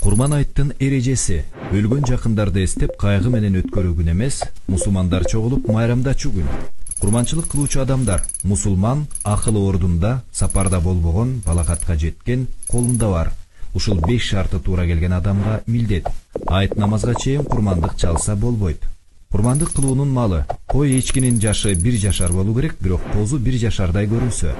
Курман айттын эрежеси. Өлгөн жакындарды эстеп кайгы менен өткөрүү күн эмес, мусулмандар чогулуп майрамдачу күн. Курманчылык кылуучу адамдар мусулман акылы ордунда, сапарда болбогон, балакатка жеткен, колунда бар. Ушул 5 шарты туура келген адамга милдет. Айт намазга чейин курмандык чалса болбойт. Курмандык кылуунун малы кой эчкинин жашы 1 жашар болуу керек, бирок козу 1 жашардай көрүнсө.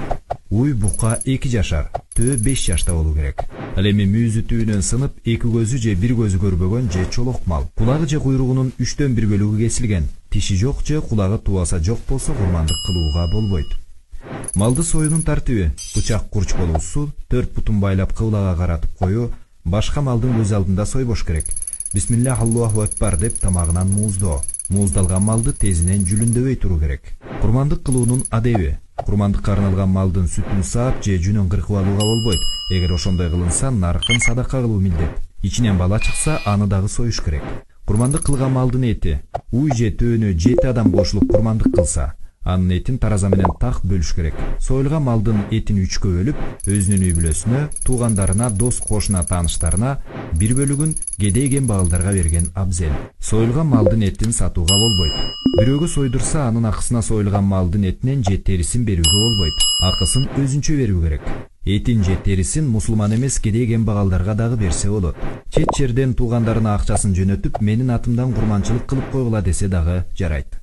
Уй бука 2 жашар, төө 5 жашта болуу керек. Ал эми мүйүзү түйүнөн сынып, 2 көзү же 1 көзү көрбөгөн же чолок мал. Кулагы же куйругунун 3төн 1 бөлүгү кесилген. Тиши жок же кулагы тубаса жок болсо курмандык кылууга болбойт. Малды союунун тартиби: бычак курч болуусу, 4 бутун байлап кыблага каратып коюу, башка малдын көз алдында сойбош керек. Бисмиллах Аллаху акбар деп тамагынан мууздоо. Мууздалган малды тезинен жүлүндөбөй туруу керек. Курмандык кылуунун адеби: курмандыкка арналган малдын сүтүн саап же жүнүн кыркып алууга болбойт. Эгер ошондой кылынса, наркын садака кылуу милдет. Ичинен бала чыкса, аны дагы союш керек. Курмандык кылган малдын эти уй же төөнө 7 адам кошулуп курмандык кылса, анын этин тараза менен так бөлүш керек. Союлган малдын этин 3кө бөлүп, өзүнүн үй бүлөсүнө, туугандарына, дос кошуна, тааныштарына, 1 бөлүгүн кедей кембагалдарга берген абзел. Союлган малдын этин сатууга болбойт. Бирөөгө сойдурса, анын акысына союлган малдын этинен же терисин берүүгө болбойт. Акысын өзүнчө берүү керек. Этин же терисин мусулман эмес кедей кембагалдарга дагы берсе болот. Чет жерден туугандарына акчасын жөнөтүп, менин атымдан курманчылык кылып койгула десе дагы жарайт.